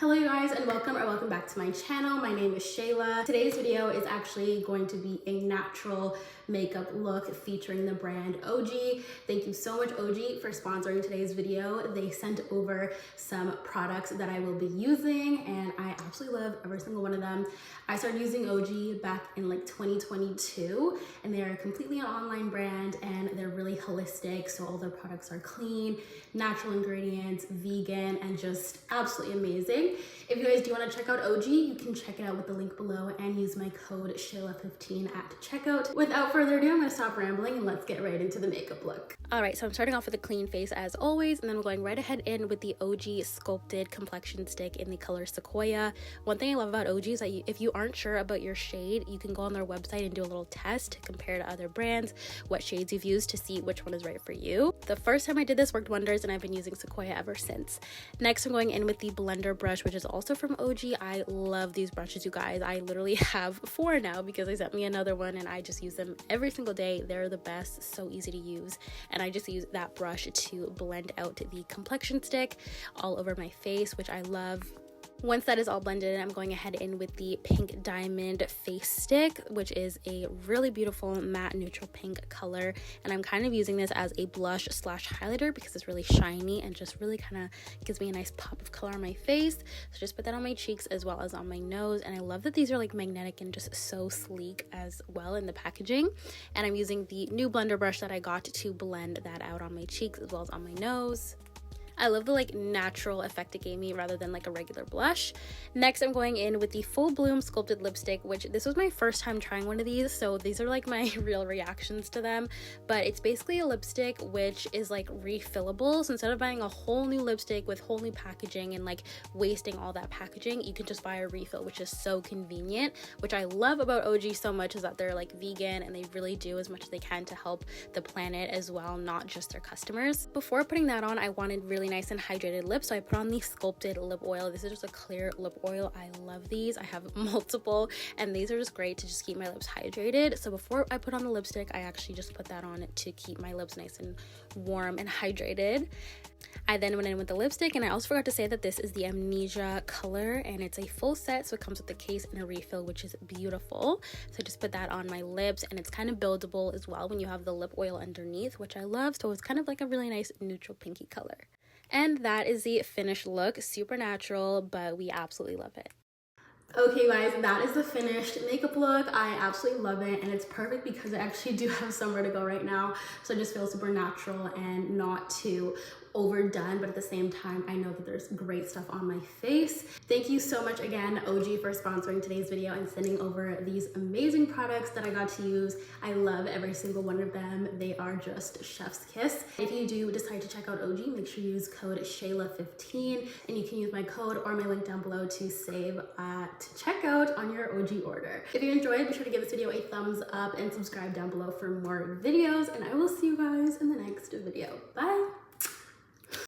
Hello you guys, and welcome back to my channel. My name is Shayla. Today's video is actually going to be a natural makeup look featuring the brand Ogee. Thank you so much Ogee for sponsoring today's video. They sent over some products that I will be using and I absolutely love every single one of them. I started using Ogee back in like 2022 and they are completely an online brand and they're really holistic. So all their products are clean, natural ingredients, vegan, and just absolutely amazing. If you guys do want to check out Ogee, you can check it out with the link below and use my code Shayla15 at checkout. Without further ado, I'm going to stop rambling and let's get right into the makeup look. Alright, so I'm starting off with a clean face as always, and then I'm going right ahead in with the Ogee Sculpted Complexion Stick in the color Sequoia. One thing I love about Ogee is that if you aren't sure about your shade, you can go on their website and do a little test to compare to other brands, what shades you've used to see which one is right for you. The first time I did this worked wonders and I've been using Sequoia ever since. Next, I'm going in with the blender brush, which is also from Ogee. I love these brushes, you guys. I literally have 4 now because they sent me another one and I just use them every single day. They're the best, so easy to use, and I just use that brush to blend out the complexion stick all over my face, which I love. Once that is all blended, I'm going ahead in with the Pink Diamond Face Stick, which is a really beautiful matte neutral pink color. And I'm kind of using this as a blush slash highlighter because it's really shiny and just really kind of gives me a nice pop of color on my face. So just put that on my cheeks as well as on my nose. And I love that these are like magnetic and just so sleek as well in the packaging. And I'm using the new blender brush that I got to blend that out on my cheeks as well as on my nose. I love the like natural effect it gave me rather than like a regular blush. Next, I'm going in with the Full Bloom Sculpted Lipstick, which this was my first time trying one of these, so these are like my real reactions to them. But it's basically a lipstick which is like refillable. So instead of buying a whole new lipstick with whole new packaging and like wasting all that packaging, you can just buy a refill, which is so convenient. Which I love about Ogee so much is that they're like vegan and they really do as much as they can to help the planet as well, not just their customers. Before putting that on, I wanted really nice and hydrated lips, so I put on the Sculpted Lip Oil. This is just a clear lip oil. I love these. I have multiple and these are just great to just keep my lips hydrated. So before I put on the lipstick, I actually just put that on to keep my lips nice and warm and hydrated. I then went in with the lipstick, and I also forgot to say that this is the Amnesia color and it's a full set, so it comes with a case and a refill, which is beautiful. So I just put that on my lips and it's kind of buildable as well when you have the lip oil underneath, which I love. So it's kind of like a really nice neutral pinky color. And that is the finished look. Super natural, but we absolutely love it. Okay guys, that is the finished makeup look. I absolutely love it and it's perfect because I actually do have somewhere to go right now, so I just feel super natural and not too overdone, but at the same time I know that there's great stuff on my face. Thank you so much again Ogee for sponsoring today's video and sending over these amazing products that I got to use. I love every single one of them. They are just chef's kiss. If you do decide to check out Ogee, make sure you use code Shayla15 and you can use my code or my link down below to save to check out on your Ogee order. If you enjoyed, be sure to give this video a thumbs up and subscribe down below for more videos, and I will see you guys in the next video. Bye!